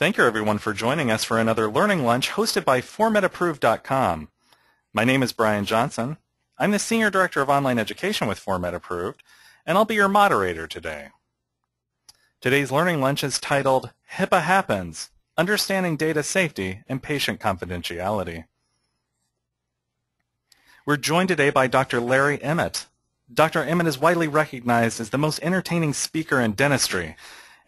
Thank you everyone for joining us for another Learning Lunch hosted by FormatApproved.com. My name is Brian Johnson. I'm the Senior Director of Online Education with Format Approved, and I'll be your moderator today. Today's Learning Lunch is titled HIPAA Happens, Understanding Data Safety and Patient Confidentiality. We're joined today by Dr. Larry Emmott. Dr. Emmott is widely recognized as the most entertaining speaker in dentistry,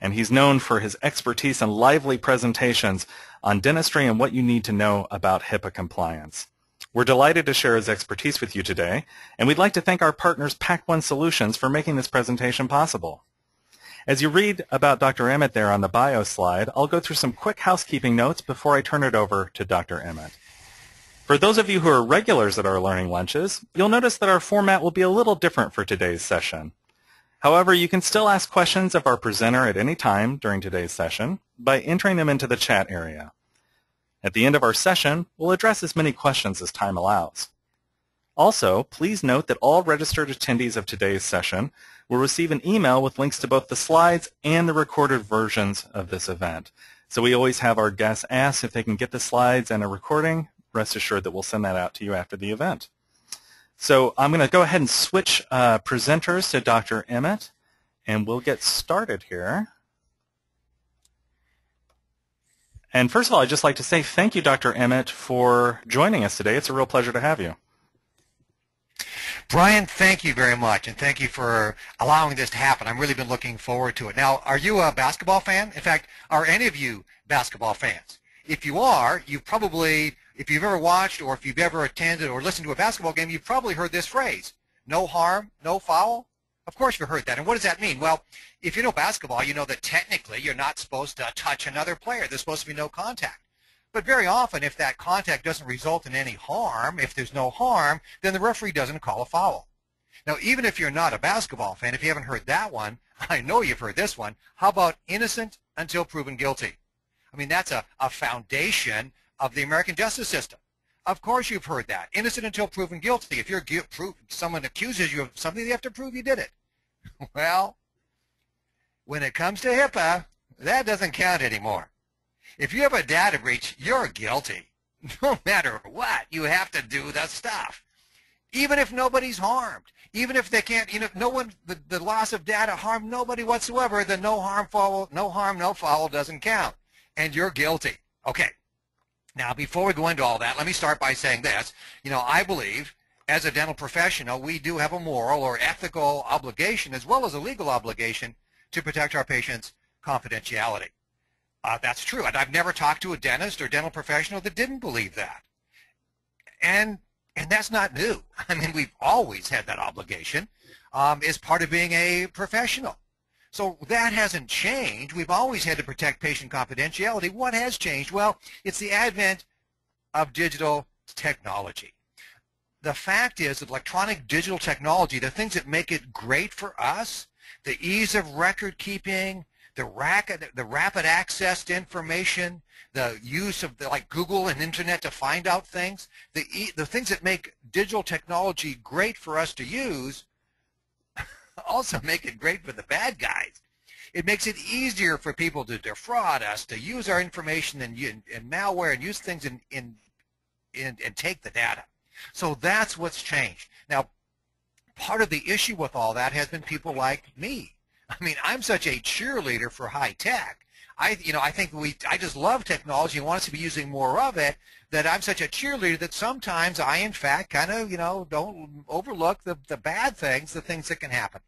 and he's known for his expertise and lively presentations on dentistry and what you need to know about HIPAA compliance. We're delighted to share his expertise with you today, and we'd like to thank our partners PAC1 Solutions for making this presentation possible. As you read about Dr. Emmott there on the bio slide, I'll go through some quick housekeeping notes before I turn it over to Dr. Emmott. For those of you who are regulars at our Learning Lunches, you'll notice that our format will be a little different for today's session. However, you can still ask questions of our presenter at any time during today's session by entering them into the chat area. At the end of our session, we'll address as many questions as time allows. Also, please note that all registered attendees of today's session will receive an email with links to both the slides and the recorded versions of this event. So we always have our guests ask if they can get the slides and a recording. Rest assured that we'll send that out to you after the event. So I'm going to go ahead and switch presenters to Dr. Emmott, and we'll get started here. And first of all, I'd just like to say thank you, Dr. Emmott, for joining us today. It's a real pleasure to have you. Brian, thank you very much, and thank you for allowing this to happen. I've really been looking forward to it. Now, are you a basketball fan? In fact, are any of you basketball fans? If you are, you probably, if you've ever watched or if you've ever attended or listened to a basketball game, you've probably heard this phrase, no harm, no foul. Of course you've heard that. And what does that mean? Well, if you know basketball, you know that technically you're not supposed to touch another player. There's supposed to be no contact. But very often, if that contact doesn't result in any harm, if there's no harm, then the referee doesn't call a foul. Now, even if you're not a basketball fan, if you haven't heard that one, I know you've heard this one. How about innocent until proven guilty? I mean, that's a foundation of the American justice system. Of course you've heard that. Innocent until proven guilty. If someone accuses you of something, they have to prove you did it. Well, when it comes to HIPAA, that doesn't count anymore. If you have a data breach, you're guilty. No matter what, you have to do the stuff. Even if nobody's harmed. Even if they can't, no one, the loss of data harmed nobody whatsoever, the no harm, no foul doesn't count. And you're guilty. Okay. Now, before we go into all that, let me start by saying this. I believe as a dental professional, we do have a moral or ethical obligation as well as a legal obligation to protect our patients' confidentiality. That's true. And I've never talked to a dentist or dental professional that didn't believe that. And that's not new. I mean, we've always had that obligation as part of being a professional. So that hasn't changed. We've always had to protect patient confidentiality. What has changed? Well, it's the advent of digital technology. The fact is that electronic digital technology, the things that make it great for us, the ease of record keeping, the rapid access to information, the use of like Google and internet to find out things, the things that make digital technology great for us to use also make it great for the bad guys. It makes it easier for people to defraud us, to use our information and malware and use things and take the data. So that's what's changed. Now, part of the issue with all that has been people like me. I mean, I'm such a cheerleader for high tech. I just love technology and want us to be using more of it, that I'm such a cheerleader that sometimes I, in fact, kind of, don't overlook the bad things, the things that can happen.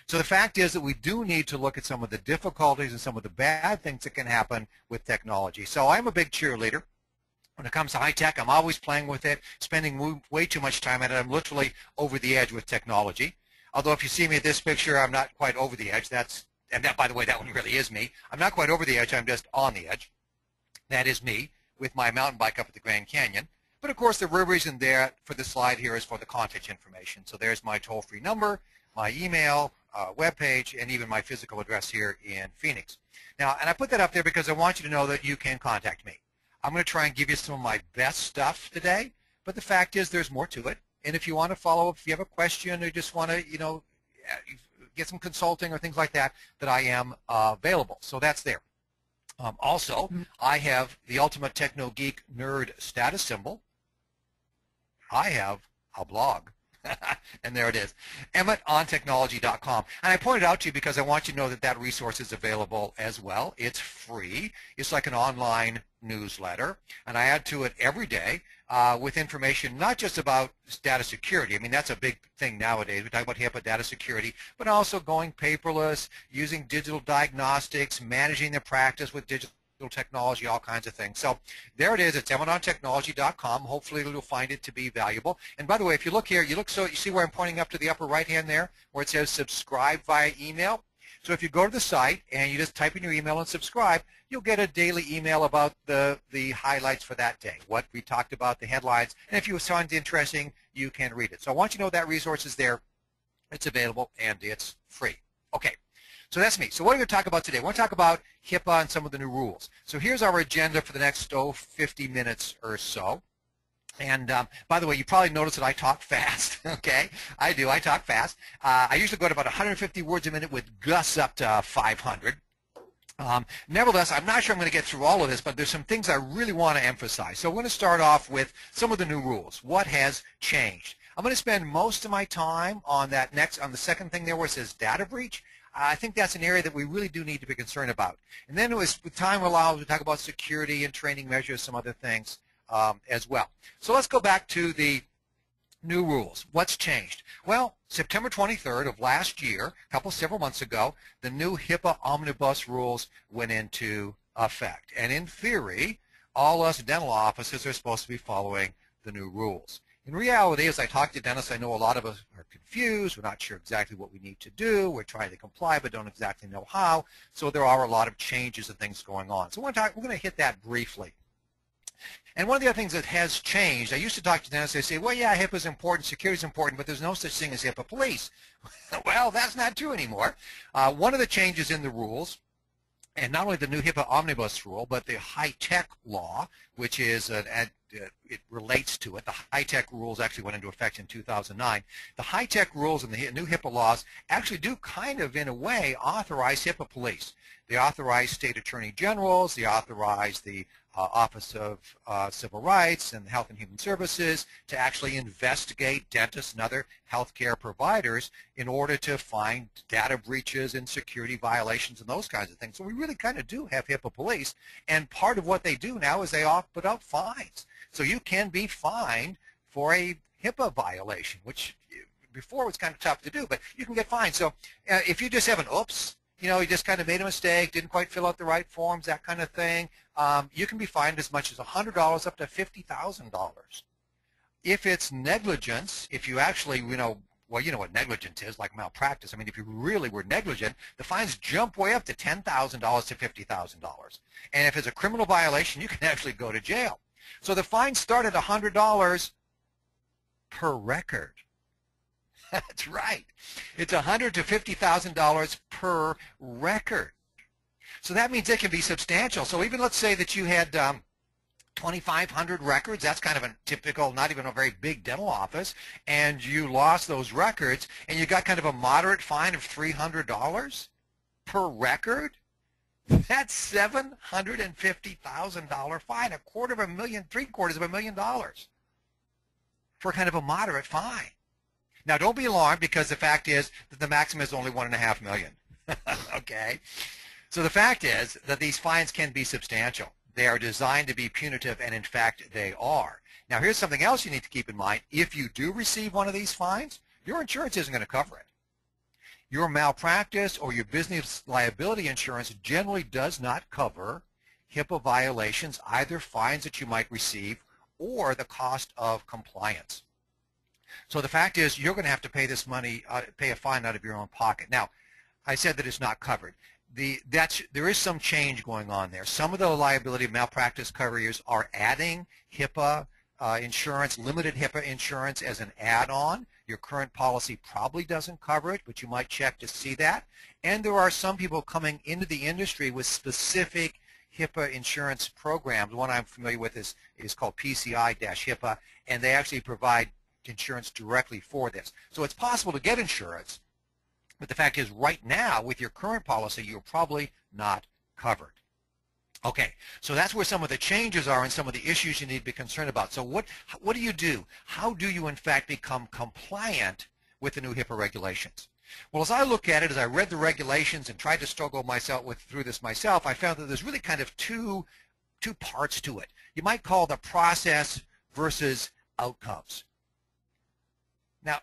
So the fact is that we do need to look at some of the difficulties and some of the bad things that can happen with technology. So I'm a big cheerleader. When it comes to high tech, I'm always playing with it, spending way too much time at it. I'm literally over the edge with technology. Although if you see me at this picture, I'm not quite over the edge. And that, by the way, that one really is me. I'm not quite over the edge. I'm just on the edge. That is me with my mountain bike up at the Grand Canyon. But, of course, the real reason there for the slide here is for the contact information. So there's my toll-free number, my email, webpage, and even my physical address here in Phoenix. Now, and I put that up there because I want you to know that you can contact me. I'm going to try and give you some of my best stuff today, but the fact is there's more to it. And if you want to follow up, if you have a question or just want to, get some consulting or things like that, that I am available. So that's there. Also, I have the Ultimate Techno Geek Nerd status symbol. I have a blog. And there it is, EmmettOnTechnology.com. And I pointed out to you because I want you to know that that resource is available as well. It's free. It's like an online newsletter. And I add to it every day with information not just about data security. I mean, that's a big thing nowadays. We talk about HIPAA data security, but also going paperless, using digital diagnostics, managing the practice with digital technology, all kinds of things. So there it is. It's EmmettOnTechnology.com. Hopefully you'll find it to be valuable. And by the way, if you look here, you see where I'm pointing up to the upper right hand there, where it says subscribe via email. So if you go to the site and you just type in your email and subscribe, you'll get a daily email about the highlights for that day, what we talked about, the headlines. And if you find it interesting, you can read it. So I want you to know that resource is there. It's available and it's free. Okay. So that's me. So what are we going to talk about today? We're going to talk about HIPAA and some of the new rules. So here's our agenda for the next 50 minutes or so. And by the way, you probably noticed that I talk fast. Okay, I do. I talk fast. I usually go at about 150 words a minute with gusts up to 500. Nevertheless, I'm not sure I'm going to get through all of this, but there's some things I really want to emphasize. So we're going to start off with some of the new rules. What has changed? I'm going to spend most of my time on the second thing there where it says data breach. I think that's an area that we really do need to be concerned about. And then with time allows, we talk about security and training measures, some other things as well. So let's go back to the new rules. What's changed? Well, September 23rd of last year, several months ago, the new HIPAA Omnibus rules went into effect. And in theory, all us dental offices are supposed to be following the new rules. In reality, as I talk to dentists, I know a lot of us are confused. We're not sure exactly what we need to do. We're trying to comply but don't exactly know how. So there are a lot of changes and things going on. So we're going to hit that briefly. And one of the other things that has changed, I used to talk to dentists, they say, well, yeah, HIPAA is important, security is important, but there's no such thing as HIPAA Police. Well, that's not true anymore. One of the changes in the rules, and not only the new HIPAA Omnibus rule, but the high-tech law, which is it relates to it. The high-tech rules actually went into effect in 2009. The high-tech rules and the new HIPAA laws actually do kind of, in a way, authorize HIPAA Police. They authorize state attorney generals. They authorize the Office of Civil Rights and Health and Human Services to actually investigate dentists and other healthcare providers in order to find data breaches and security violations and those kinds of things. So we really kind of do have HIPAA Police, and part of what they do now is they put out fines. So you can be fined for a HIPAA violation, which before was kind of tough to do, but you can get fined. So if you just have an oops, you just kind of made a mistake, didn't quite fill out the right forms, that kind of thing, you can be fined as much as $100 up to $50,000. If it's negligence, if you actually, well, you know what negligence is, like malpractice. I mean, if you really were negligent, the fines jump way up to $10,000 to $50,000. And if it's a criminal violation, you can actually go to jail. So the fines start at $100 per record. That's right. It's $100,000 to $50,000 per record. So that means it can be substantial. So even let's say that you had 2,500 records. That's kind of a typical, not even a very big dental office, and you lost those records, and you got kind of a moderate fine of $300 per record. That's $750,000 fine, $250,000, for kind of a moderate fine. Now, don't be alarmed, because the fact is that the maximum is only $1.5 million. Okay? So the fact is that these fines can be substantial. They are designed to be punitive, and in fact, they are. Now, here's something else you need to keep in mind. If you do receive one of these fines, your insurance isn't going to cover it. Your malpractice or your business liability insurance generally does not cover HIPAA violations, either fines that you might receive or the cost of compliance. So the fact is, you're going to have to pay this money, pay a fine out of your own pocket. Now, I said that it's not covered. There is some change going on there. Some of the liability malpractice carriers are adding HIPAA insurance, limited HIPAA insurance as an add-on. Your current policy probably doesn't cover it, but you might check to see that. And there are some people coming into the industry with specific HIPAA insurance programs. One I'm familiar with is called PCI-HIPAA, and they actually provide insurance directly for this. So it's possible to get insurance, but the fact is right now with your current policy you're probably not covered. Okay, so that's where some of the changes are and some of the issues you need to be concerned about. So what do you do? How do you in fact become compliant with the new HIPAA regulations? Well, as I look at it, as I read the regulations and tried to struggle through this myself, I found that there's really kind of two parts to it. You might call the process versus outcomes. Now,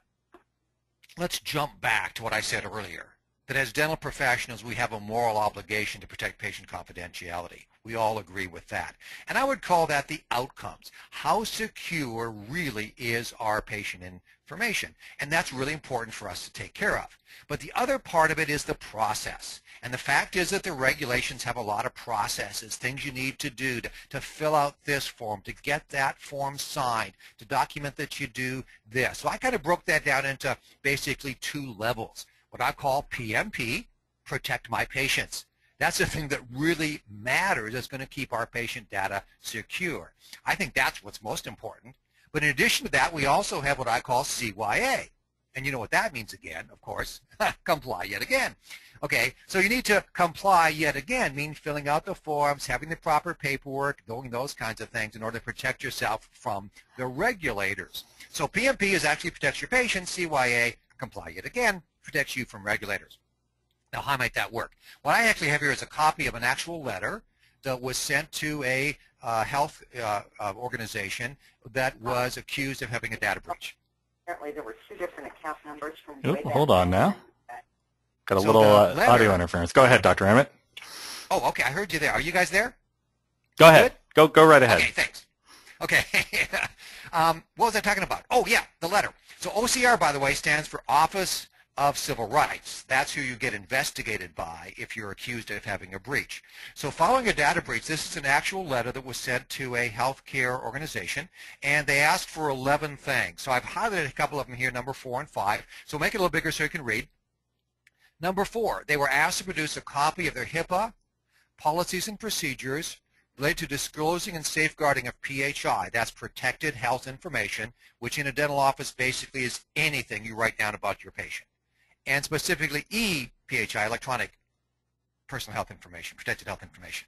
let's jump back to what I said earlier, that as dental professionals, we have a moral obligation to protect patient confidentiality. We all agree with that. And I would call that the outcomes. How secure really is our patient information? And that's really important for us to take care of. But the other part of it is the process. And the fact is that the regulations have a lot of processes, things you need to do to fill out this form, to get that form signed, to document that you do this. So I kind of broke that down into basically two levels. What I call PMP, protect my patients. That's the thing that really matters. It's going to keep our patient data secure. I think that's what's most important. But in addition to that, we also have what I call CYA. And you know what that means again, of course. Comply yet again. Okay, so you need to comply yet again, means filling out the forms, having the proper paperwork, doing those kinds of things in order to protect yourself from the regulators. So PMP is actually protects your patient. CYA, comply yet again, protects you from regulators. Now, how might that work? What I actually have here is a copy of an actual letter that was sent to a health organization that was accused of having a data breach. Apparently, there were two different account numbers from Oop, hold on now. Got a So little the audio interference. Go ahead, Dr. Emmett. Oh, okay, I heard you there. Are you guys there? Go ahead. Go right ahead. Okay, thanks. Okay. What was I talking about? Oh, yeah, the letter. So OCR, by the way, stands for Office of Civil Rights. That's who you get investigated by if you're accused of having a breach. So following a data breach, this is an actual letter that was sent to a healthcare organization, and they asked for 11 things. So I've highlighted a couple of them here, number 4 and 5. So make it a little bigger so you can read. Number 4, they were asked to produce a copy of their HIPAA policies and procedures related to disclosing and safeguarding of PHI. That's protected health information, which in a dental office basically is anything you write down about your patient. And specifically ePHI, electronic personal health information, protected health information.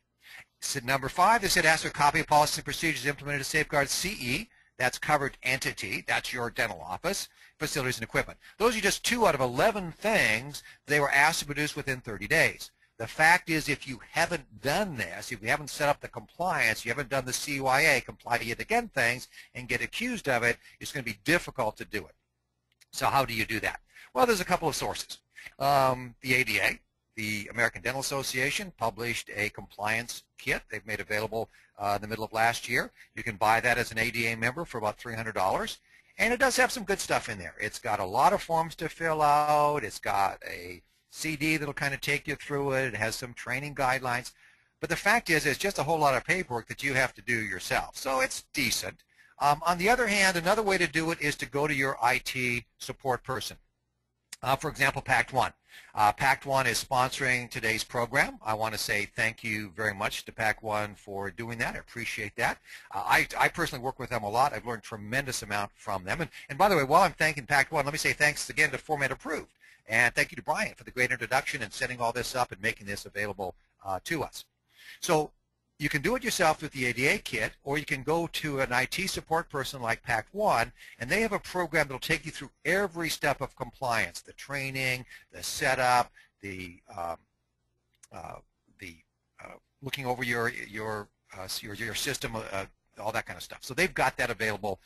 So number 5, they said ask for a copy of policies and procedures implemented to safeguard CE. That's covered entity. That's your dental office, facilities, and equipment. Those are just 2 out of 11 things they were asked to produce within 30 days. The fact is, if you haven't done this, if you haven't set up the compliance, you haven't done the CYA, comply yet again things, and get accused of it, it's going to be difficult to do it. So how do you do that? Well, there's a couple of sources. The ADA, the American Dental Association, published a compliance kit they've made available in the middle of last year. You can buy that as an ADA member for about $300. And it does have some good stuff in there. It's got a lot of forms to fill out. It's got a CD that'll kind of take you through it. It has some training guidelines. But the fact is, it's just a whole lot of paperwork that you have to do yourself. So it's decent. On the other hand, another way to do it is to go to your IT support person. For example, Pact One. Pact One is sponsoring today's program. I want to say thank you very much to Pact One for doing that. I appreciate that. I personally work with them a lot. I've learned a tremendous amount from them. And by the way, while I'm thanking Pact One, let me say thanks again to Format Approved. And thank you to Brian for the great introduction and setting all this up and making this available to us. So you can do it yourself with the ADA kit, or you can go to an IT support person like Pact One, and they have a program that will take you through every step of compliance, the training, the setup, the looking over your system, all that kind of stuff. So they've got that available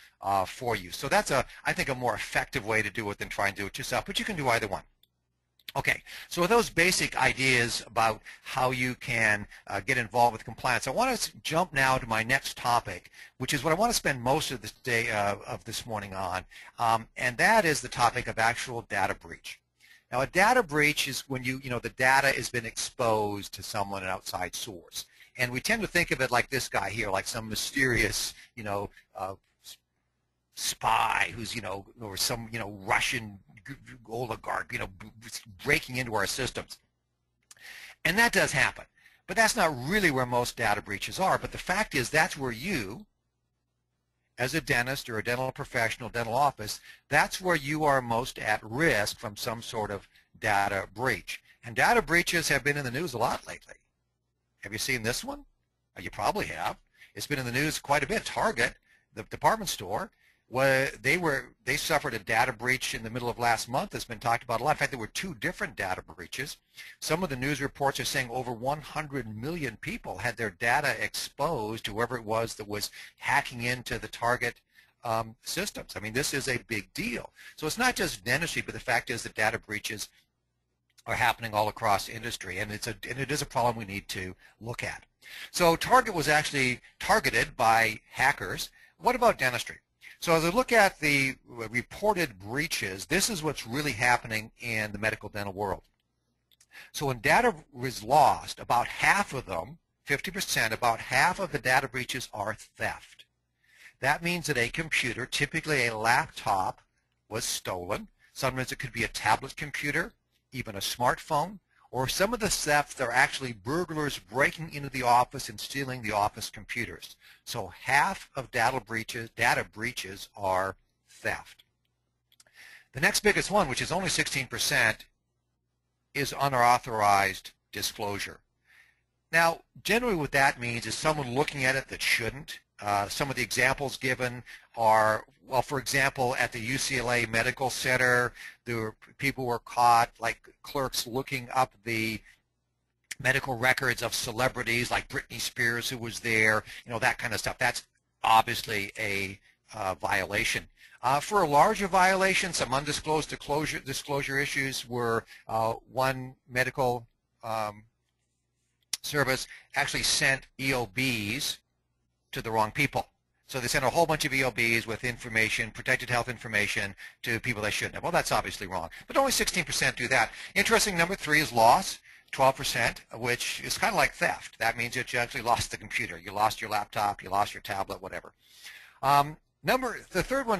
for you. So that's, I think, a more effective way to do it than try and do it yourself, but you can do either one. Okay, so with those basic ideas about how you can get involved with compliance, I want to jump now to my next topic, which is what I want to spend most of this day of this morning on, and that is the topic of actual data breach. Now, a data breach is when the data has been exposed to someone, an outside source, and we tend to think of it like this guy here, like some mysterious, spy who's, or some, Russian oligarch, breaking into our systems. And that does happen. But that's not really where most data breaches are. But the fact is, that's where you, as a dentist or a dental professional, dental office, that's where you are most at risk from some sort of data breach. And data breaches have been in the news a lot lately. Have you seen this one? You probably have. It's been in the news quite a bit. Target, the department store, they suffered a data breach in the middle of last month that's been talked about a lot. In fact, there were 2 different data breaches. Some of the news reports are saying over 100 million people had their data exposed to whoever it was that was hacking into the Target systems. I mean, this is a big deal. So it's not just dentistry, but the fact is that data breaches are happening all across industry, and it is a problem we need to look at. So Target was actually targeted by hackers. What about dentistry? So as I look at the reported breaches, this is what's really happening in the medical dental world. So when data was lost, about half of them, 50%, about half of the data breaches are theft. That means that a computer, typically a laptop, was stolen. Sometimes it could be a tablet computer, even a smartphone, or some of the thefts are actually burglars breaking into the office and stealing the office computers. So half of data breaches are theft. The next biggest one, which is only 16%, is unauthorized disclosure. Now, generally what that means is someone looking at it that shouldn't. Some of the examples given are, well, for example, at the UCLA Medical Center, people were caught, like clerks looking up the medical records of celebrities like Britney Spears who was there, that kind of stuff. That's obviously a violation. For a larger violation, some undisclosed disclosure issues were one medical service actually sent EOBs to the wrong people. So they sent a whole bunch of EOBs with information, protected health information, to people they shouldn't have. Well, that's obviously wrong. But only 16% do that. Interesting, number 3 is loss, 12%, which is kind of like theft. That means that you actually lost the computer. You lost your laptop, you lost your tablet, whatever. The fourth one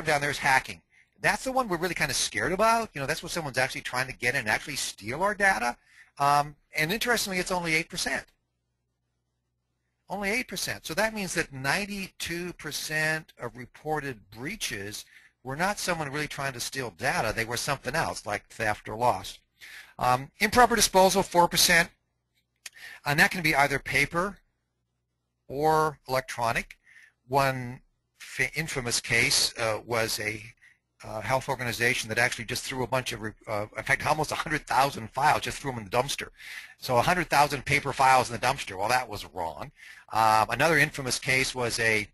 down there is hacking. That's the one we're really kind of scared about. That's what someone's actually trying to get in and actually steal our data. And interestingly, it's only 8%. Only 8%. So that means that 92% of reported breaches were not someone really trying to steal data. They were something else, like theft or loss. Improper disposal, 4%. And that can be either paper or electronic. One infamous case was a health organization that actually just threw a bunch of, in fact, almost 100,000 files, just threw them in the dumpster. So 100,000 paper files in the dumpster. Well, that was wrong. Another infamous case was an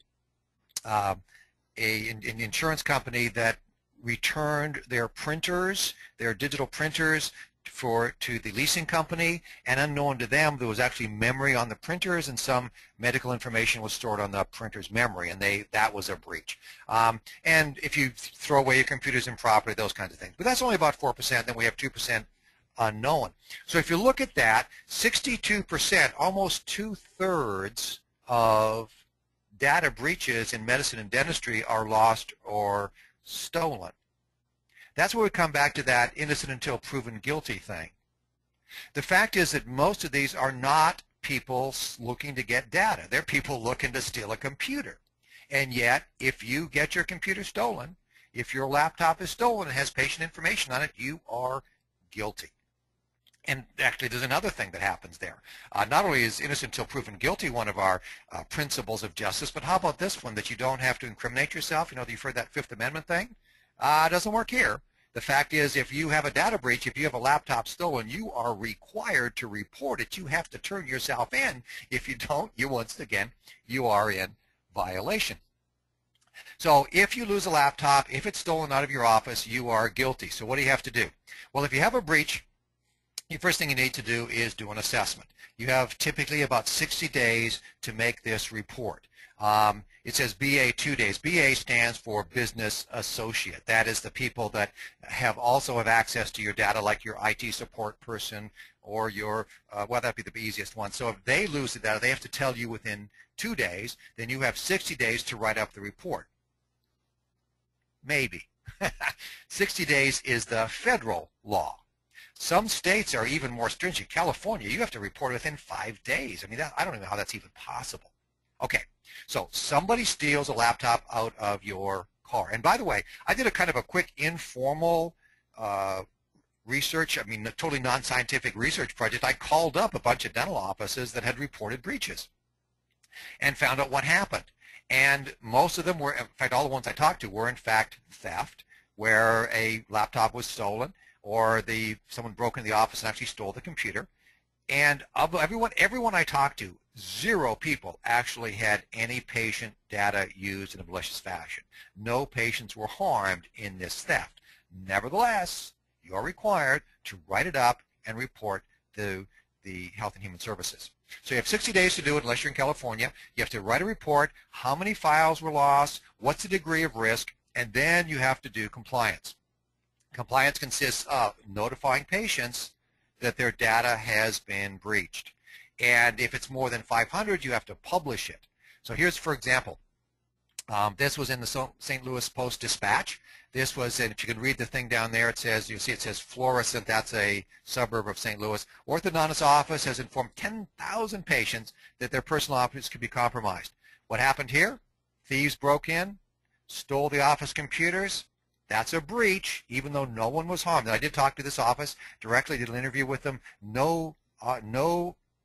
insurance company that returned their printers, their digital printers, to the leasing company, and unknown to them, there was actually memory on the printers, and some medical information was stored on the printer's memory, and that was a breach. And if you throw away your computers improperly, those kinds of things. But that's only about 4%. Then we have 2% unknown. So if you look at that, 62%, almost 2/3 of data breaches in medicine and dentistry are lost or stolen. That's where we come back to that innocent until proven guilty thing. The fact is that most of these are not people looking to get data. They're people looking to steal a computer. And yet, if you get your computer stolen, if your laptop is stolen and has patient information on it, you are guilty. And actually, there's another thing that happens there. Not only is innocent until proven guilty one of our principles of justice, but how about this one, that you don't have to incriminate yourself? You've heard that Fifth Amendment thing? It doesn't work here. The fact is, if you have a data breach, if you have a laptop stolen, you are required to report it. You have to turn yourself in. If you don't, once again, you are in violation. So if you lose a laptop, if it's stolen out of your office, you are guilty. So what do you have to do? Well, if you have a breach, the first thing you need to do is do an assessment. You have typically about 60 days to make this report. It says BA 2 days. BA stands for business associate. That is the people that also have access to your data, like your IT support person or your, well, that'd be the easiest one. So if they lose the data, they have to tell you within 2 days. Then you have 60 days to write up the report. Maybe. 60 days is the federal law. Some states are even more stringent. California, you have to report within 5 days. I mean, I don't even know how that's even possible. Okay, so somebody steals a laptop out of your car. And by the way, I did a kind of a quick informal research, I mean, a totally non-scientific research project. I called up a bunch of dental offices that had reported breaches. and found out what happened. And most of them were, in fact, all the ones I talked to were in fact theft, where a laptop was stolen or someone broke into the office and actually stole the computer. And of everyone I talked to, 0 people actually had any patient data used in a malicious fashion. No patients were harmed in this theft. Nevertheless, you're required to write it up and report to the Health and Human Services. So you have 60 days to do it unless you're in California. You have to write a report, how many files were lost, what's the degree of risk, and then you have to do compliance. Compliance consists of notifying patients that their data has been breached. And if it's more than 500, you have to publish it. So here's, for example, this was in the St. Louis Post-Dispatch. This was, and if you can read the thing down there, it says, you see it says Florissant, that's a suburb of St. Louis. Orthodontist office has informed 10,000 patients that their personal office could be compromised. What happened here? Thieves broke in, stole the office computers. That's a breach, even though no one was harmed. And I did talk to this office directly, did an interview with them. No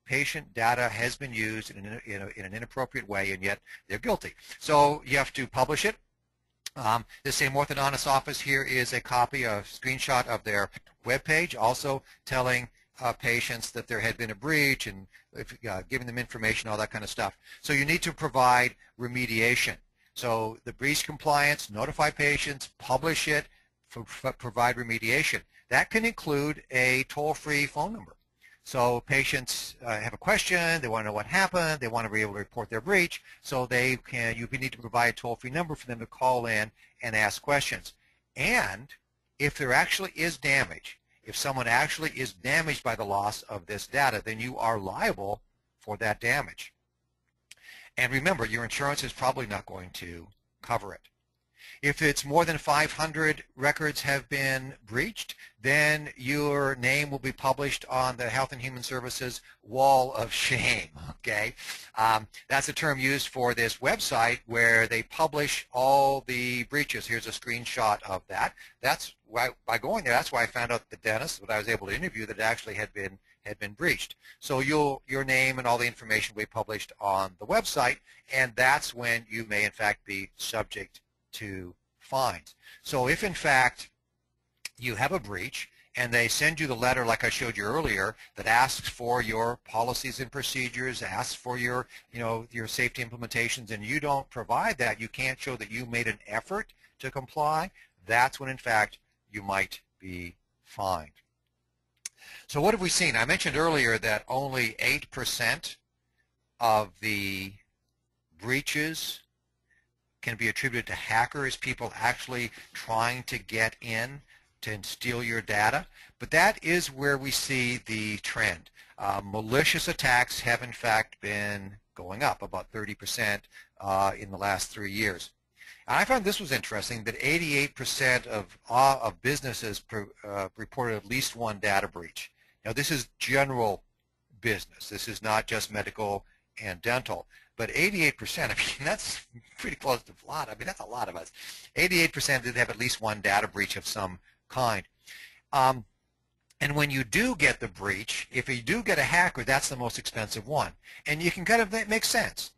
patient data has been used in an inappropriate way, and yet they're guilty. So you have to publish it. This same orthodontist office here is a copy, a screenshot of their webpage, also telling patients that there had been a breach and giving them information, all that kind of stuff. So you need to provide remediation. So the breach compliance, notify patients, publish it, provide remediation. That can include a toll-free phone number. So patients have a question, they want to know what happened, they want to be able to report their breach, so you need to provide a toll-free number for them to call in and ask questions. And if there actually is damage, if someone actually is damaged by the loss of this data, then you are liable for that damage. And remember, your insurance is probably not going to cover it. If it's more than 500 records have been breached, then your name will be published on the Health and Human Services wall of shame, okay? That's a term used for this website where they publish all the breaches. Here's a screenshot of that. That's why, by going there, that's why I found out the dentist that I was able to interview that actually had been breached. So your name and all the information will be published on the website, and that's when you may in fact be subject to fines. So if in fact you have a breach and they send you the letter like I showed you earlier that asks for your policies and procedures, asks for your safety implementations, and you don't provide that, you can't show that you made an effort to comply, that's when in fact you might be fined. So what have we seen? I mentioned earlier that only 8% of the breaches can be attributed to hackers, people actually trying to get in to steal your data. But that is where we see the trend. Malicious attacks have in fact been going up about 30% in the last 3 years. And I found this was interesting, that 88% of businesses reported at least one data breach. Now this is general business. This is not just medical and dental. But 88%, I mean, that's pretty close to a lot. I mean, that's a lot of us. 88% did have at least one data breach of some kind. And when you do get the breach, if you do get a hacker, that's the most expensive one. And you can kind of, that makes sense.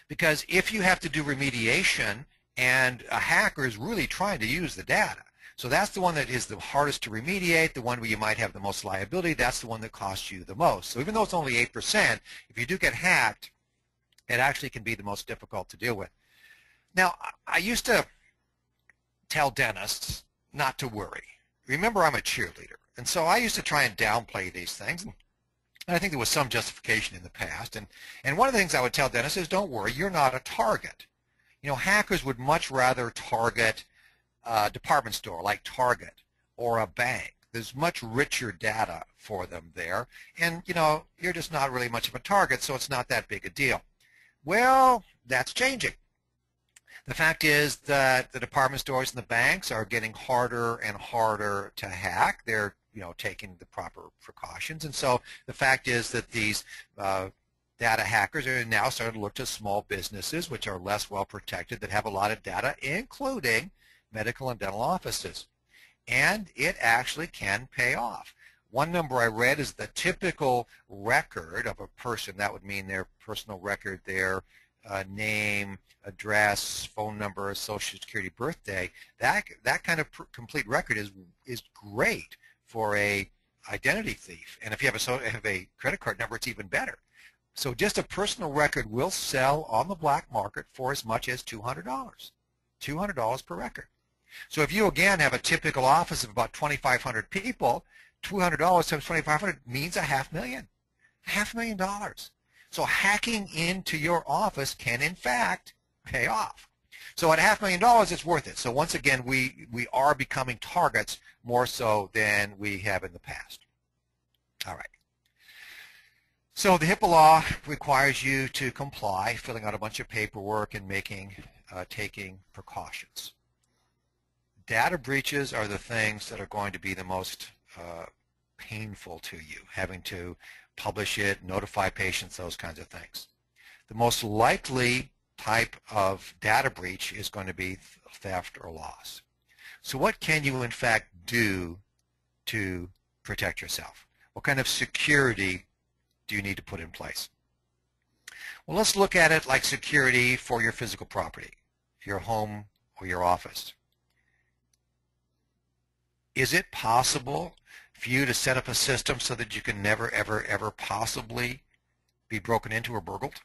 Because if you have to do remediation and a hacker is really trying to use the data, so that's the one that is the hardest to remediate, the one where you might have the most liability, that's the one that costs you the most. So even though it's only 8%, if you do get hacked, it actually can be the most difficult to deal with. Now, I used to tell dentists not to worry. Remember, I'm a cheerleader, and so I used to try and downplay these things, and I think there was some justification in the past. And one of the things I would tell dentists is, don't worry, you're not a target. You know, hackers would much rather target a department store like Target or a bank. There's much richer data for them there, and you're just not really much of a target, so it's not that big a deal. Well, that's changing. The fact is that the department stores and the banks are getting harder and harder to hack. They're taking the proper precautions, and so the fact is that these data hackers are now starting to look to small businesses which are less well protected, that have a lot of data, including medical and dental offices. And it actually can pay off. One number I read is the typical record of a person. That would mean their personal record, their name, address, phone number, social security, birthday. That kind of complete record is great for a identity thief. And if you have a credit card number, it's even better. So just a personal record will sell on the black market for as much as $200. $200 per record. So if you, again, have a typical office of about 2,500 people, $200 times 2,500 means $500,000. $500,000. So hacking into your office can, in fact, pay off. So at $500,000, it's worth it. So once again, we are becoming targets more so than we have in the past. All right. So the HIPAA law requires you to comply, filling out a bunch of paperwork and taking precautions. Data breaches are the things that are going to be the most painful to you, having to publish it, notify patients, those kinds of things. The most likely type of data breach is going to be theft or loss. So what can you in fact do to protect yourself? What kind of security do you need to put in place? Well, let's look at it like security for your physical property, your home or your office. Is it possible for you to set up a system so that you can never, ever, ever possibly be broken into or burgled?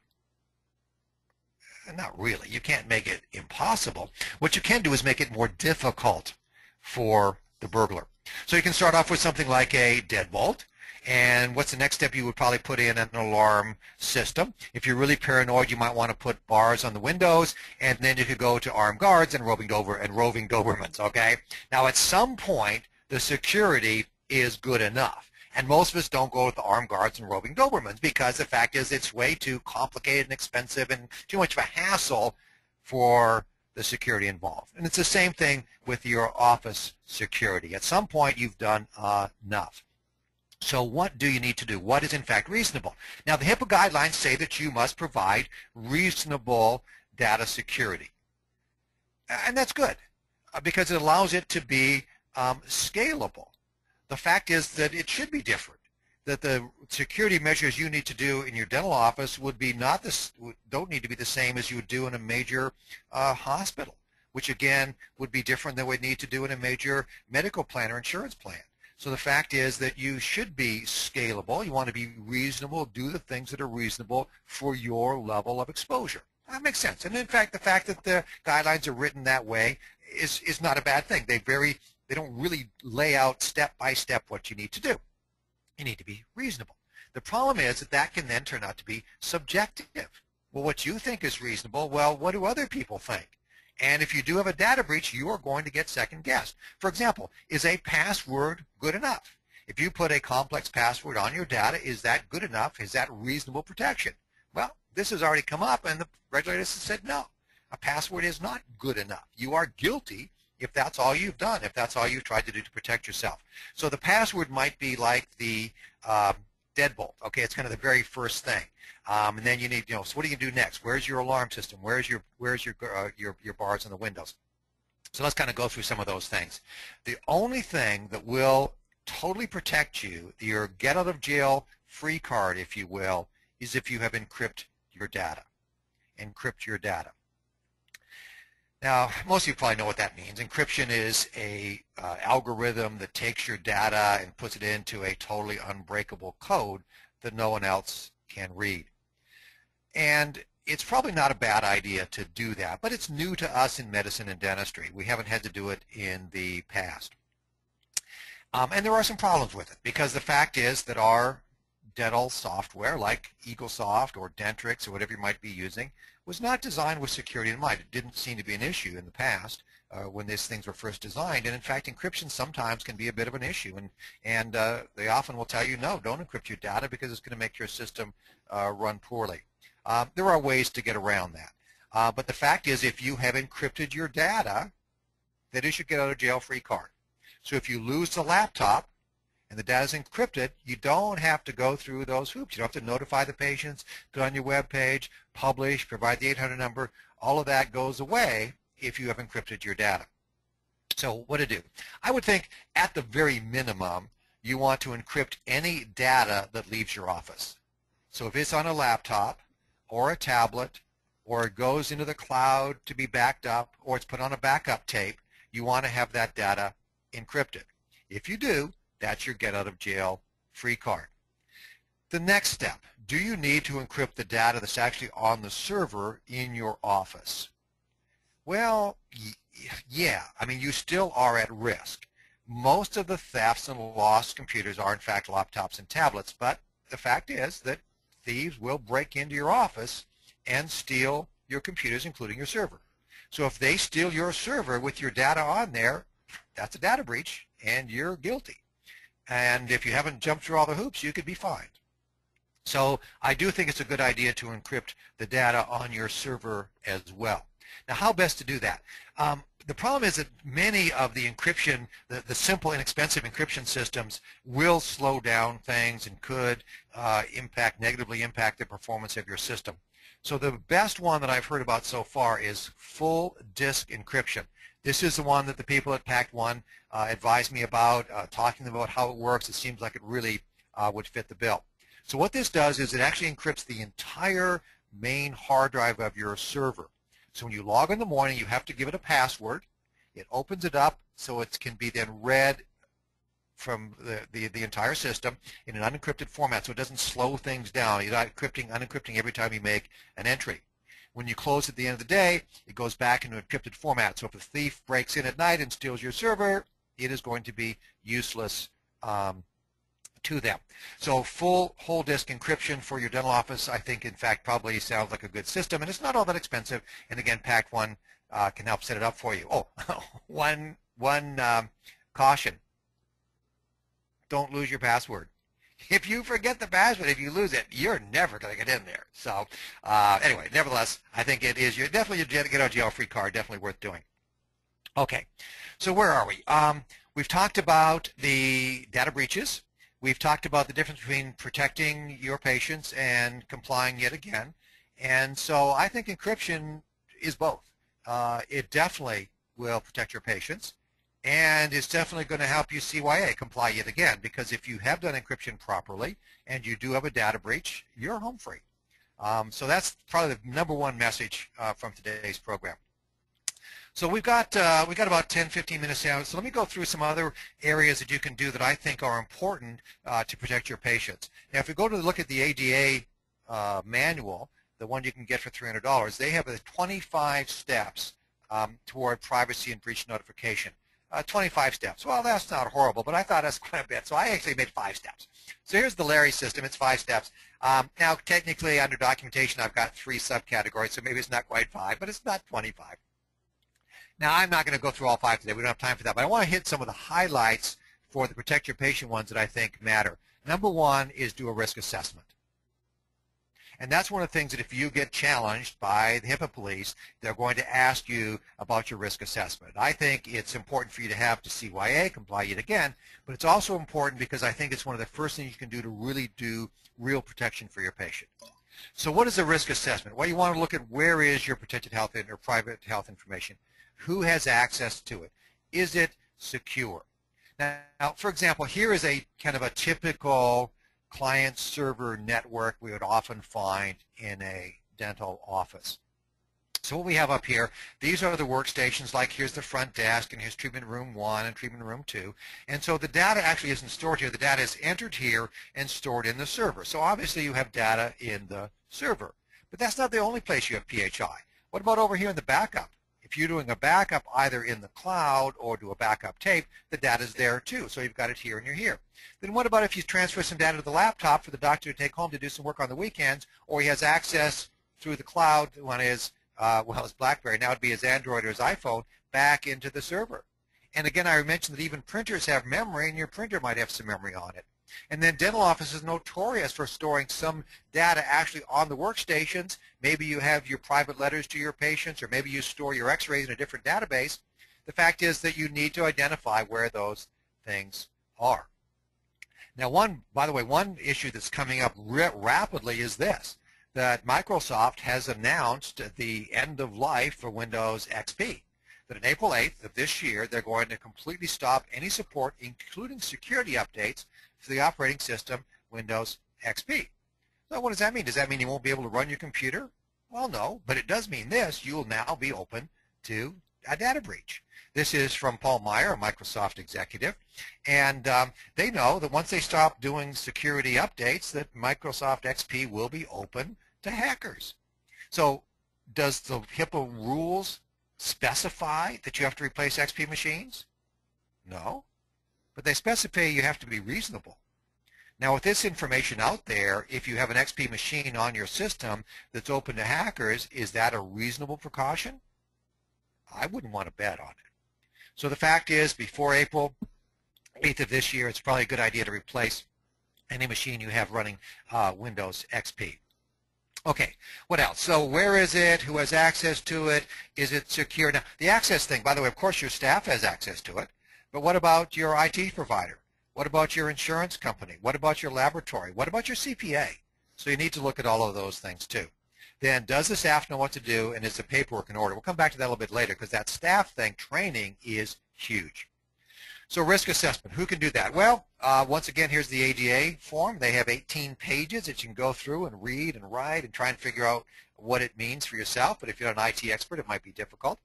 Not really. You can't make it impossible. What you can do is make it more difficult for the burglar. So you can start off with something like a deadbolt. And what's the next step? You would probably put in an alarm system. If you're really paranoid, you might want to put bars on the windows, and then you could go to armed guards and roving Dobermans, okay? Now, at some point, the security is good enough. And most of us don't go with the armed guards and roving Dobermans because the fact is it's way too complicated and expensive and too much of a hassle for the security involved. And it's the same thing with your office security. At some point, you've done enough. So what do you need to do? What is in fact reasonable? Now the HIPAA guidelines say that you must provide reasonable data security. And that's good because it allows it to be scalable. The fact is that it should be different. That the security measures you need to do in your dental office don't need to be the same as you would do in a major hospital, which again would be different than what you need to do in a major medical plan or insurance plan. So the fact is that you should be scalable. You want to be reasonable, do the things that are reasonable for your level of exposure. That makes sense. And in fact, the fact that the guidelines are written that way is not a bad thing. They don't really lay out step by step what you need to do. You need to be reasonable. The problem is that can then turn out to be subjective. Well, what you think is reasonable, well, what do other people think? And if you do have a data breach, you are going to get second-guessed. For example, is a password good enough? If you put a complex password on your data, is that good enough? Is that reasonable protection? Well, this has already come up, and the regulators have said no. A password is not good enough. You are guilty if that's all you've done, if that's all you've tried to do to protect yourself. So the password might be like the deadbolt. Okay, it's kind of the very first thing. And then you need, so what do you do next? Where's your alarm system? Where's your bars on the windows? So let's kind of go through some of those things. The only thing that will totally protect you, your get out of jail free card, if you will, is if you have encrypted your data. Encrypt your data. Now, most of you probably know what that means. Encryption is a algorithm that takes your data and puts it into a totally unbreakable code that no one else can read. And it's probably not a bad idea to do that, but it's new to us in medicine and dentistry. We haven't had to do it in the past. And there are some problems with it because the fact is that our dental software like EagleSoft or Dentrix or whatever you might be using was not designed with security in mind. It didn't seem to be an issue in the past when these things were first designed. And in fact, encryption sometimes can be a bit of an issue. And they often will tell you, no, don't encrypt your data because it's going to make your system run poorly. There are ways to get around that. But the fact is, if you have encrypted your data, that is your get out of jail free card. So if you lose the laptop and the data is encrypted, you don't have to go through those hoops. You don't have to notify the patients, put on your web page, publish, provide the 800 number. All of that goes away if you have encrypted your data. So what to do? I would think at the very minimum, you want to encrypt any data that leaves your office. So if it's on a laptop or a tablet, or it goes into the cloud to be backed up, or it's put on a backup tape, you want to have that data encrypted. If you do, that's your get out of jail free card. The next step, do you need to encrypt the data that's actually on the server in your office? Well, yeah. I mean, you still are at risk. Most of the thefts and lost computers are in fact laptops and tablets, but the fact is that thieves will break into your office and steal your computers, including your server. So if they steal your server with your data on there, that's a data breach and you're guilty. And if you haven't jumped through all the hoops, you could be fined. So I do think it's a good idea to encrypt the data on your server as well. Now, how best to do that? The problem is that many of the encryption, the simple, inexpensive encryption systems will slow down things and could negatively impact the performance of your system. So the best one that I've heard about so far is full disk encryption. This is the one that the people at Pact One advised me about, talking about how it works. It seems like it really would fit the bill. So what this does is it actually encrypts the entire main hard drive of your server. So when you log in the morning, you have to give it a password. It opens it up so it can be then read from the entire system in an unencrypted format, so it doesn't slow things down. You're not unencrypting every time you make an entry. When you close at the end of the day, it goes back into encrypted format. So if a thief breaks in at night and steals your server, it is going to be useless to them. So full whole disk encryption for your dental office, I think, in fact, probably sounds like a good system, and it's not all that expensive. And again, Pact One can help set it up for you. Oh, one caution: don't lose your password. If you forget the password, if you lose it, you're never going to get in there. So anyway, nevertheless, I think it is definitely your get out of jail free card, definitely worth doing. Okay, so where are we? We've talked about the data breaches. We've talked about the difference between protecting your patients and complying yet again. And so I think encryption is both. It definitely will protect your patients, and it's definitely going to help you CYA, comply yet again, because if you have done encryption properly and you do have a data breach, you're home free. So that's probably the number one message from today's program. So we got about 10-15 minutes now. So let me go through some other areas that you can do that I think are important to protect your patients. Now, if we go to look at the ADA manual, the one you can get for $300, they have 25 steps toward privacy and breach notification. 25 steps. Well, that's not horrible, but I thought that's quite a bit. So I actually made 5 steps. So here's the Larry system. It's 5 steps. Now, technically, under documentation, I've got 3 subcategories, so maybe it's not quite 5, but it's not 25. Now, I'm not going to go through all 5 today. We don't have time for that. But I want to hit some of the highlights for the protect your patient ones that I think matter. Number 1 is do a risk assessment. And that's one of the things that if you get challenged by the HIPAA Police, they're going to ask you about your risk assessment. I think it's important for you to have to CYA, comply yet again, but it's also important because I think it's one of the first things you can do to really do real protection for your patient. So what is a risk assessment? Well, you want to look at where is your protected health or private health information. Who has access to it? Is it secure? Now, for example, here is a kind of a typical client-server network we would often find in a dental office. So what we have up here, these are the workstations, like here's the front desk, and here's treatment room 1 and treatment room 2. And so the data actually isn't stored here. The data is entered here and stored in the server. So obviously you have data in the server. But that's not the only place you have PHI. What about over here in the backup? If you're doing a backup either in the cloud or do a backup tape, the data is there too. So you've got it here and you're here. Then what about if you transfer some data to the laptop for the doctor to take home to do some work on the weekends, or he has access through the cloud on his, his BlackBerry, now it'd be his Android or his iPhone, back into the server. And again, I mentioned that even printers have memory, and your printer might have some memory on it. And then dental office is notorious for storing some data actually on the workstations. Maybe you have your private letters to your patients, or maybe you store your x-rays in a different database. The fact is that you need to identify where those things are. Now, by the way, one issue that's coming up rapidly is this, that Microsoft has announced the end of life for Windows XP. That on April 8th of this year, they're going to completely stop any support, including security updates, for the operating system Windows XP. So what does that mean? Does that mean you won't be able to run your computer? Well, no, but it does mean this. You will now be open to a data breach. This is from Paul Meyer, a Microsoft executive, and they know that once they stop doing security updates, that Microsoft XP will be open to hackers. So does the HIPAA rules specify that you have to replace XP machines? No, but they specify you have to be reasonable. Now, with this information out there, if you have an XP machine on your system that's open to hackers, is that a reasonable precaution? I wouldn't want to bet on it. So the fact is, before April 8th of this year, it's probably a good idea to replace any machine you have running Windows XP. Okay, what else? So where is it? Who has access to it? Is it secure? Now, the access thing, by the way, of course your staff has access to it, but what about your IT provider? What about your insurance company? What about your laboratory? What about your CPA? So you need to look at all of those things too. Then, does the staff know what to do, and is the paperwork in order? We'll come back to that a little bit later, because that staff thing, training, is huge. So risk assessment, who can do that? Well, once again, here's the ADA form. They have 18 pages that you can go through and read and write and try and figure out what it means for yourself, but if you're an IT expert, it might be difficult.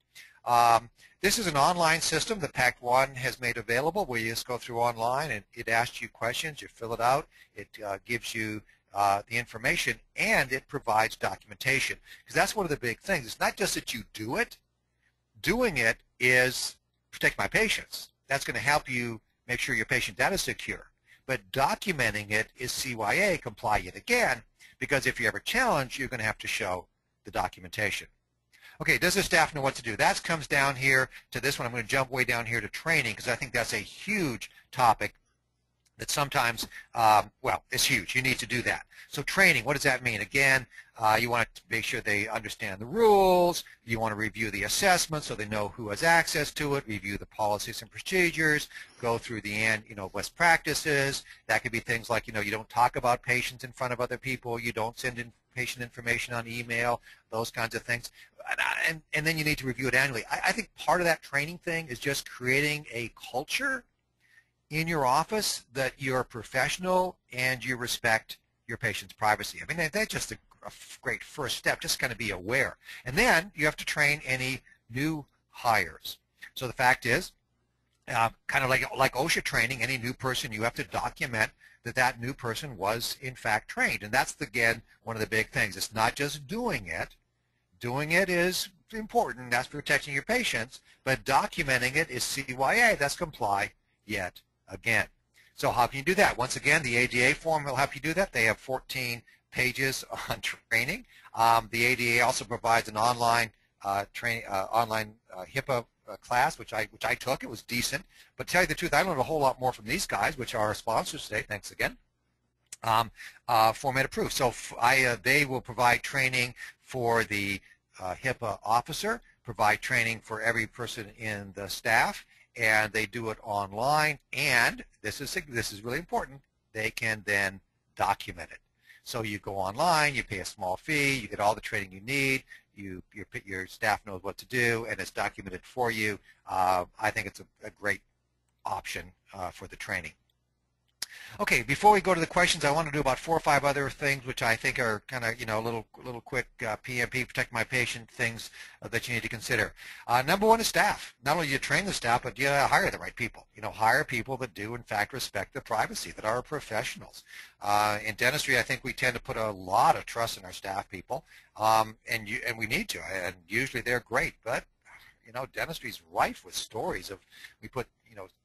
This is an online system that Pact 1 has made available, where you just go through online and it asks you questions, you fill it out, it gives you the information, and it provides documentation. Because that's one of the big things. It's not just that you do it. Doing it is protect my patients. That's going to help you make sure your patient data is secure. But documenting it is CYA, comply yet again, because if you ever challenge, you're going to have to show the documentation. Okay, does the staff know what to do? That comes down here to this one. I'm going to jump way down here to training, because I think that's a huge topic that sometimes, well, it's huge. You need to do that. So training, what does that mean? Again, you want to make sure they understand the rules. You want to review the assessment so they know who has access to it, review the policies and procedures, go through the best practices. That could be things like, you don't talk about patients in front of other people. You don't send in patient information on email, those kinds of things. And then you need to review it annually. I think part of that training thing is just creating a culture in your office that you're professional and you respect your patient's privacy. I mean, that's just a great first step, just kind of be aware. And then you have to train any new hires. So the fact is, kind of like OSHA training, any new person, you have to document that that new person was in fact trained. And that's, again, one of the big things. It's not just doing it. Doing it is important. That's protecting your patients. But documenting it is CYA. That's comply yet again. So how can you do that? Once again, the ADA form will help you do that. They have 14 pages on training. The ADA also provides an online HIPAA class, which I took. It was decent. But to tell you the truth, I learned a whole lot more from these guys, which are our sponsors today. Thanks again. Format approved. So they will provide training for the HIPAA officer, provide training for every person in the staff, and they do it online, and this is really important, they can then document it. So you go online, you pay a small fee, you get all the training you need, your staff knows what to do, and it's documented for you. I think it's a great option for the training. Okay, before we go to the questions, I want to do about 4 or 5 other things which I think are kind of, little quick PMP, protect my patient things that you need to consider. Number 1 is staff. Not only do you train the staff, but you hire the right people. Hire people that do, in fact, respect the privacy, that are professionals. In dentistry, I think we tend to put a lot of trust in our staff people, and we need to, and usually they're great, but dentistry is rife with stories of we put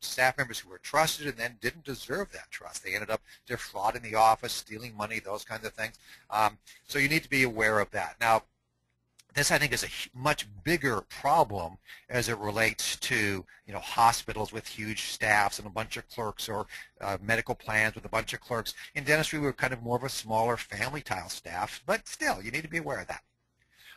staff members who were trusted and then didn't deserve that trust. They ended up defrauding the office, stealing money, those kinds of things. So you need to be aware of that. Now, this I think is a much bigger problem as it relates to hospitals with huge staffs and a bunch of clerks, or medical plans with a bunch of clerks. In dentistry, we're kind of more of a smaller family-style staff, but still, you need to be aware of that.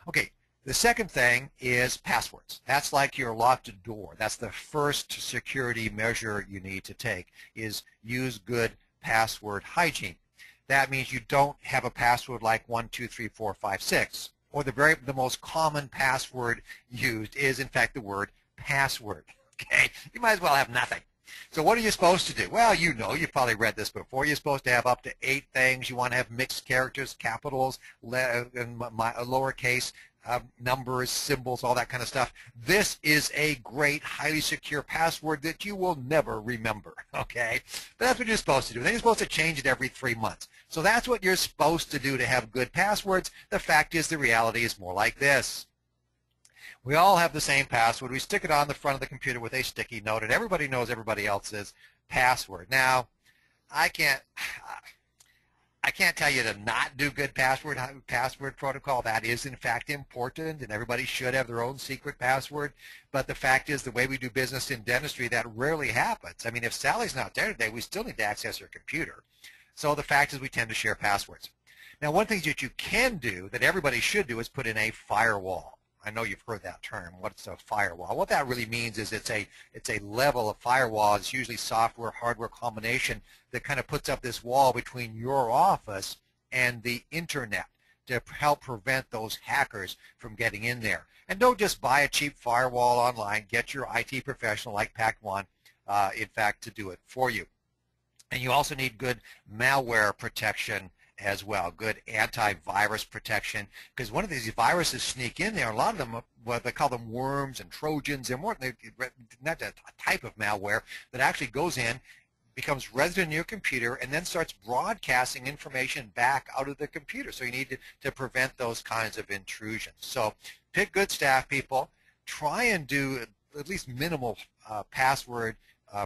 Okay. The second thing is passwords. That's like your locked door. That's the first security measure you need to take, is use good password hygiene. That means you don't have a password like 123456, or the most common password used is, in fact, the word password. Okay, you might as well have nothing. So what are you supposed to do? Well, you know, you've probably read this before. You're supposed to have up to 8 things. You want to have mixed characters, capitals, and lowercase, numbers, symbols, all that kind of stuff. This is a great, highly secure password that you will never remember, okay? But that's what you're supposed to do. Then you're supposed to change it every 3 months. So that's what you're supposed to do to have good passwords. The fact is, the reality is more like this. We all have the same password. We stick it on the front of the computer with a sticky note, and everybody knows everybody else's password. Now, I can't tell you to not do good password protocol. That is, in fact, important, and everybody should have their own secret password. But the fact is, the way we do business in dentistry, that rarely happens. I mean, if Sally's not there today, we still need to access her computer. So the fact is, we tend to share passwords. Now, one thing that you can do, that everybody should do, is put in a firewall. I know you've heard that term. What's a firewall? What that really means is it's a level of firewall. It's usually software, hardware combination that kind of puts up this wall between your office and the internet to help prevent those hackers from getting in there. And don't just buy a cheap firewall online. Get your IT professional like PAC1, in fact, to do it for you. And you also need good malware protection as well, good antivirus protection, because one of these viruses sneak in there. A lot of them, well, they call them worms and Trojans. They're more not a type of malware that actually goes in, becomes resident in your computer, and then starts broadcasting information back out of the computer. So you need to prevent those kinds of intrusions. So pick good staff people. Try and do at least minimal password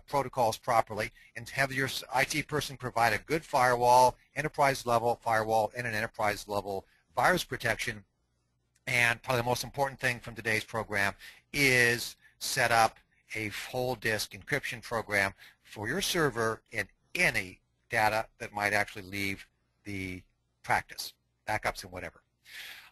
protocols properly, and have your IT person provide a good firewall, enterprise level firewall, and an enterprise level virus protection. And probably the most important thing from today's program is set up a full disk encryption program for your server and any data that might actually leave the practice, backups and whatever.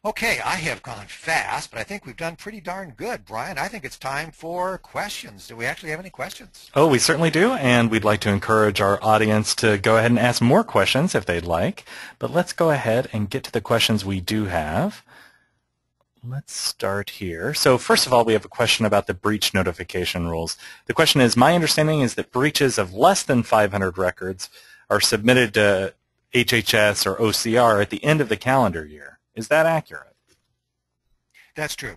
Okay, I have gone fast, but I think we've done pretty darn good. Brian, I think it's time for questions. Do we actually have any questions? Oh, we certainly do, and we'd like to encourage our audience to go ahead and ask more questions if they'd like. But let's go ahead and get to the questions we do have. Let's start here. So first of all, we have a question about the breach notification rules. The question is, my understanding is that breaches of less than 500 records are submitted to HHS or OCR at the end of the calendar year. Is that accurate? That's true.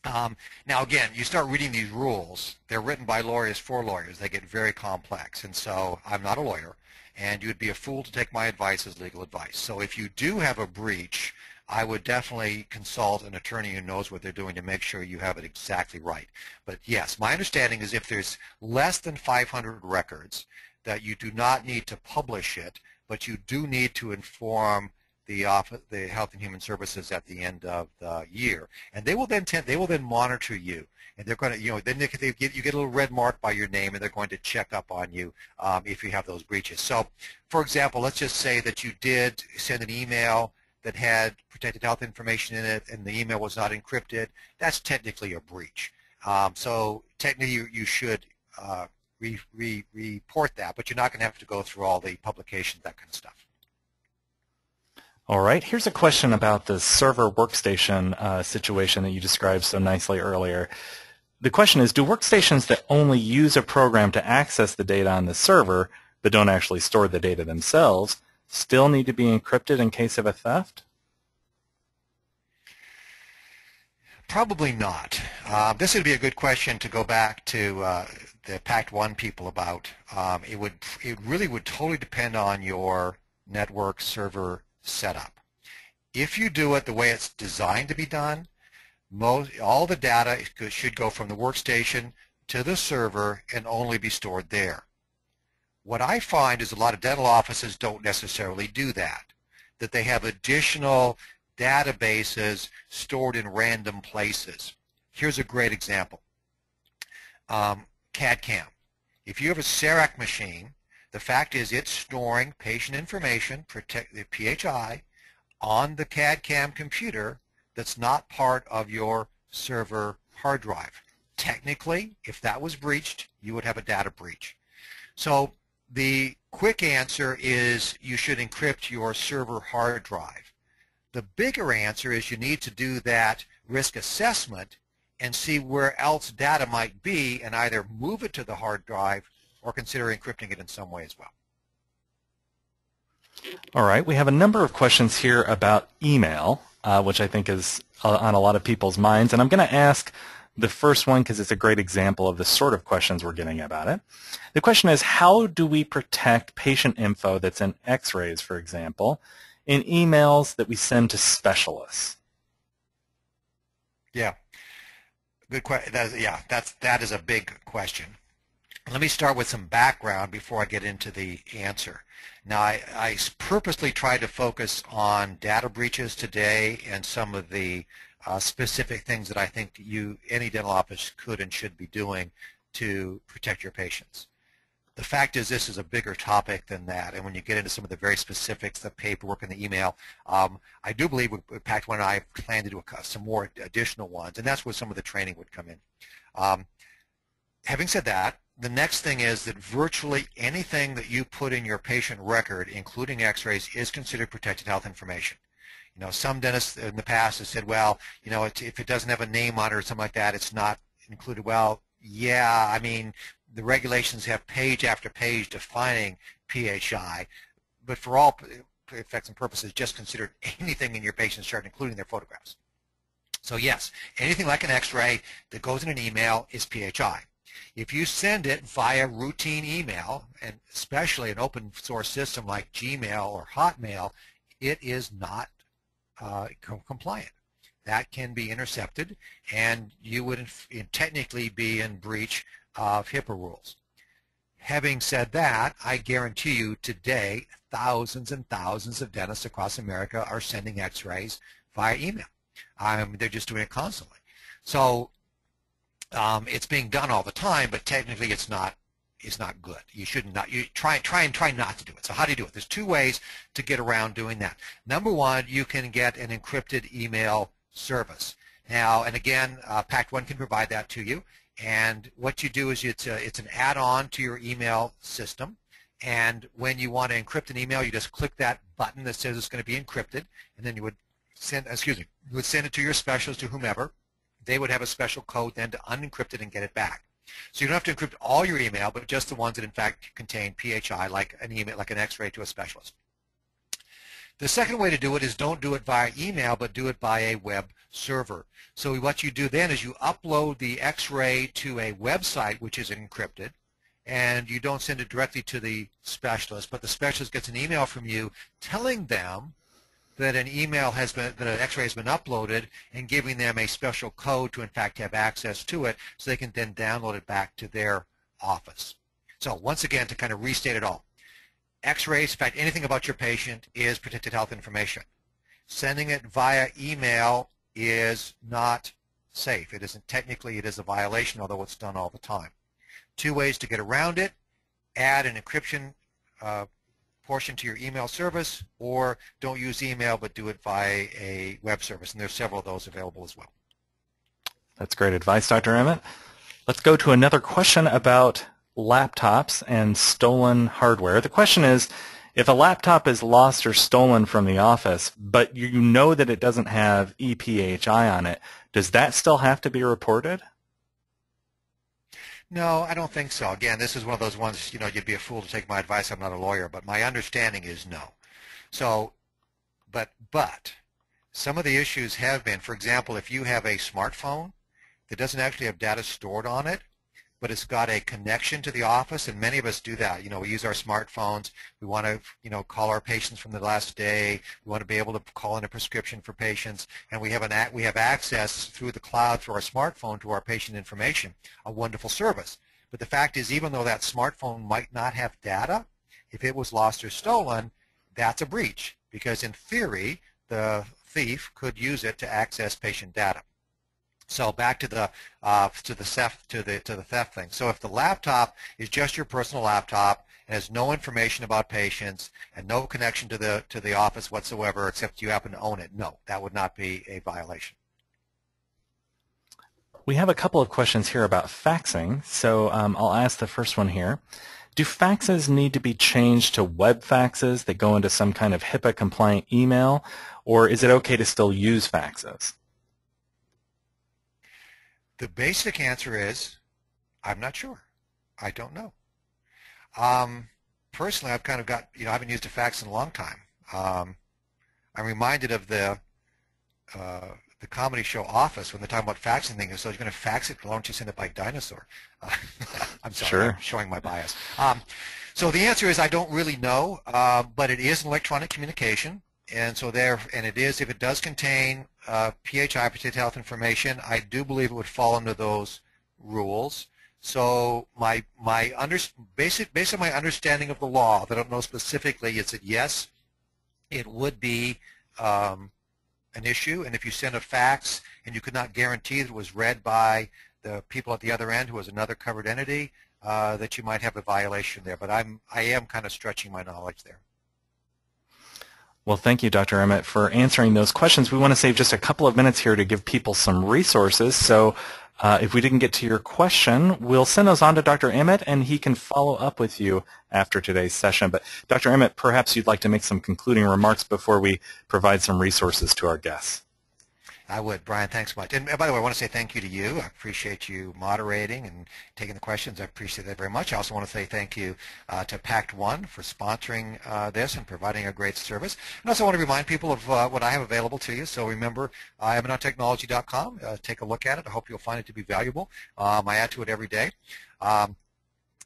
Now, again, you start reading these rules. They're written by lawyers for lawyers. They get very complex. And so I'm not a lawyer, and you'd be a fool to take my advice as legal advice. So if you do have a breach, I would definitely consult an attorney who knows what they're doing to make sure you have it exactly right. But yes, my understanding is if there's less than 500 records, that you do not need to publish it, but you do need to inform the Health and Human Services at the end of the year, and they will then monitor you, and they're going to, then you get a little red mark by your name, and they're going to check up on you if you have those breaches. So, for example, let's just say that you did send an email that had protected health information in it, and the email was not encrypted. That's technically a breach. So technically, you should report that, but you're not going to have to go through all the publications, that kind of stuff. All right, here's a question about the server workstation situation that you described so nicely earlier. The question is, do workstations that only use a program to access the data on the server but don't actually store the data themselves still need to be encrypted in case of a theft? Probably not. This would be a good question to go back to the PAC1 people about. It really would totally depend on your network server setup. If you do it the way it's designed to be done, all the data should go from the workstation to the server and only be stored there. What I find is a lot of dental offices don't necessarily do that, that they have additional databases stored in random places. Here's a great example. CAD/CAM. If you have a CEREC machine, the fact is it's storing patient information, the PHI, on the CAD/CAM computer that's not part of your server hard drive. Technically, if that was breached, you would have a data breach. So the quick answer is you should encrypt your server hard drive. The bigger answer is you need to do that risk assessment and see where else data might be and either move it to the hard drive or consider encrypting it in some way as well. All right, we have a number of questions here about email, which I think is on a lot of people's minds, and I'm going to ask the first one because it's a great example of the sort of questions we're getting about it. The question is, how do we protect patient info that's in x-rays, for example, in emails that we send to specialists? Yeah, good question. That is a big question. Let me start with some background before I get into the answer. Now, I purposely tried to focus on data breaches today and some of the specific things that I think any dental office could and should be doing to protect your patients. The fact is this is a bigger topic than that, and when you get into some of the very specifics, the paperwork and the email, I do believe with Pact 1 I plan to do some more additional ones, and that's where some of the training would come in. Having said that, the next thing is that virtually anything that you put in your patient record, including x-rays, is considered protected health information. You know, some dentists in the past have said, well, you know, if it doesn't have a name on it or something like that, it's not included. Well, yeah, I mean, the regulations have page after page defining PHI, but for all effects and purposes, just consider anything in your patient's chart, including their photographs. So yes, anything like an x-ray that goes in an email is PHI. If you send it via routine email, and especially an open source system like Gmail or Hotmail, it is not compliant. That can be intercepted, and you would technically be in breach of HIPAA rules. Having said that, I guarantee you today thousands and thousands of dentists across America are sending x-rays via email. They're just doing it constantly. So it's being done all the time, but technically it's not good. You shouldn't not. You try not to do it. So how do you do it? There's two ways to get around doing that. Number one, you can get an encrypted email service. Now, and again, Pact 1 can provide that to you. And what you do is it's an add-on to your email system. And when you want to encrypt an email, you just click that button that says it's going to be encrypted, and then you would send it to your specialist, to whomever. They would have a special code then to unencrypt it and get it back. So you don't have to encrypt all your email, but just the ones that in fact contain PHI, like an email, like an X-ray to a specialist. The second way to do it is don't do it via email, but do it by a web server. So what you do then is you upload the X-ray to a website which is encrypted, and you don't send it directly to the specialist, but the specialist gets an email from you telling them that an X-ray has been uploaded, and giving them a special code to in fact have access to it, so they can then download it back to their office. So once again, to kind of restate it all, X-rays, in fact anything about your patient, is protected health information. Sending it via email is not safe. It isn't technically, it is a violation, although it's done all the time. Two ways to get around it: add an encryption portion to your email service, or don't use email but do it via a web service, and there's several of those available as well. That's great advice, Dr. Emmott. Let's go to another question about laptops and stolen hardware. The question is, if a laptop is lost or stolen from the office, but you know that it doesn't have ePHI on it, does that still have to be reported? No, I don't think so. Again, this is one of those ones, you know, you'd be a fool to take my advice. I'm not a lawyer, but my understanding is no. So, but some of the issues have been, for example, if you have a smartphone that doesn't actually have data stored on it, but it's got a connection to the office, and many of us do that. You know, we use our smartphones. We want to, you know, call our patients from the last day. We want to be able to call in a prescription for patients, and we have access through the cloud, through our smartphone, to our patient information. A wonderful service. But the fact is, even though that smartphone might not have data, if it was lost or stolen, that's a breach, because in theory, the thief could use it to access patient data. So back to the theft thing. So if the laptop is just your personal laptop and has no information about patients and no connection to the office whatsoever, except you happen to own it, no, that would not be a violation. We have a couple of questions here about faxing, so I'll ask the first one here. Do faxes need to be changed to web faxes that go into some kind of HIPAA compliant email, or is it okay to still use faxes? The basic answer is, I'm not sure. I don't know. Personally, I've kind of got, I haven't used a fax in a long time. I'm reminded of the comedy show Office when they're talking about faxing things. So you're going to fax it? Why don't you send it by dinosaur? I'm sorry, Sure. I'm showing my bias. So the answer is I don't really know, but it is an electronic communication, and so it is, if it does contain PHI, protected health information, I do believe it would fall under those rules. So based on my understanding of the law, that I don't know specifically, is that yes, it would be an issue, and if you send a fax and you could not guarantee that it was read by the people at the other end, who is another covered entity, that you might have a violation there. But I am kind of stretching my knowledge there. Well, thank you, Dr. Emmott, for answering those questions. We want to save just a couple of minutes here to give people some resources. So if we didn't get to your question, we'll send those on to Dr. Emmott, and he can follow up with you after today's session. But Dr. Emmott, perhaps you'd like to make some concluding remarks before we provide some resources to our guests. I would, Brian. Thanks much. And by the way, I want to say thank you to you. I appreciate you moderating and taking the questions. I appreciate that very much. I also want to say thank you to Pact One for sponsoring this and providing a great service. And also want to remind people of what I have available to you. So remember, EmmettOnTechnology.com. Take a look at it. I hope you'll find it to be valuable. I add to it every day.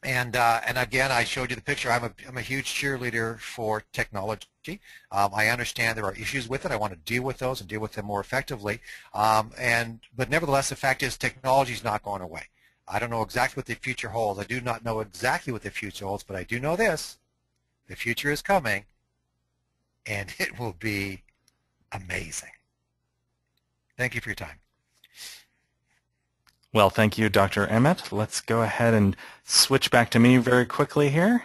And again, I showed you the picture. I'm a huge cheerleader for technology. I understand there are issues with it. I want to deal with those and deal with them more effectively. But nevertheless, the fact is technology is not going away. I don't know exactly what the future holds. I do not know exactly what the future holds, but I do know this. The future is coming, and it will be amazing. Thank you for your time. Well, thank you, Dr. Emmott. Let's go ahead and switch back to me very quickly here.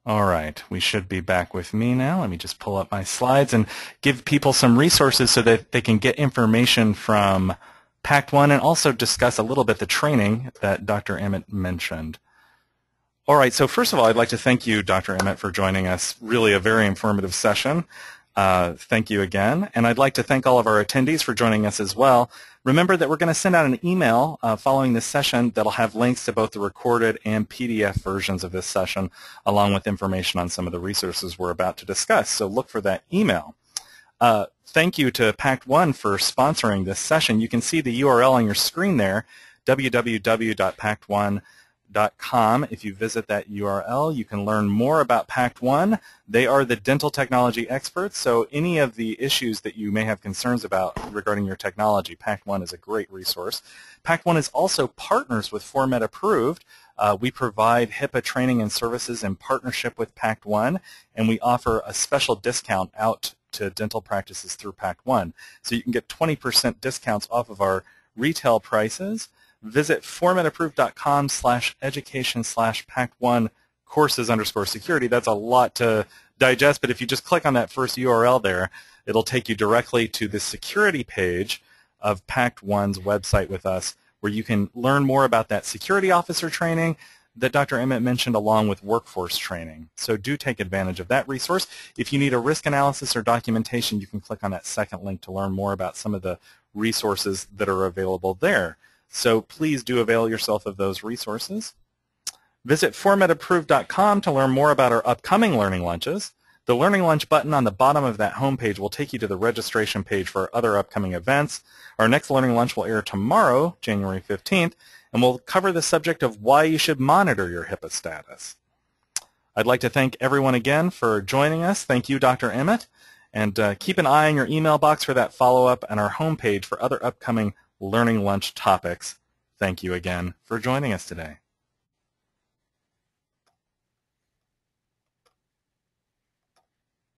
All right, we should be back with me now. Let me just pull up my slides and give people some resources so that they can get information from Pact One and also discuss a little bit the training that Dr. Emmott mentioned. All right, so first of all, I'd like to thank you, Dr. Emmott, for joining us. Really a very informative session. Thank you again. And I'd like to thank all of our attendees for joining us as well. Remember that we're going to send out an email following this session that'll have links to both the recorded and PDF versions of this session, along with information on some of the resources we're about to discuss. So look for that email. Thank you to Pact One for sponsoring this session. You can see the URL on your screen there, www.pact1.com. If you visit that URL, you can learn more about Pact One. They are the dental technology experts, so any of the issues that you may have concerns about regarding your technology, Pact One is a great resource. Pact One is also partners with Format Approved. We provide HIPAA training and services in partnership with Pact One, and we offer a special discount out to dental practices through Pact One. So you can get 20% discounts off of our retail prices. Visit formatapproved.com/education/pact1 courses_security. That's a lot to digest, but if you just click on that first URL there, it'll take you directly to the security page of Pact One's website with us, where you can learn more about that security officer training that Dr. Emmott mentioned, along with workforce training. So do take advantage of that resource. If you need a risk analysis or documentation, you can click on that second link to learn more about some of the resources that are available there. So please do avail yourself of those resources. Visit formatapproved.com to learn more about our upcoming Learning Lunches. The Learning Lunch button on the bottom of that homepage will take you to the registration page for other upcoming events. Our next Learning Lunch will air tomorrow, January 15th, and we'll cover the subject of why you should monitor your HIPAA status. I'd like to thank everyone again for joining us. Thank you, Dr. Emmott. And keep an eye on your email box for that follow-up and our homepage for other upcoming Learning Lunch topics. Thank you again for joining us today.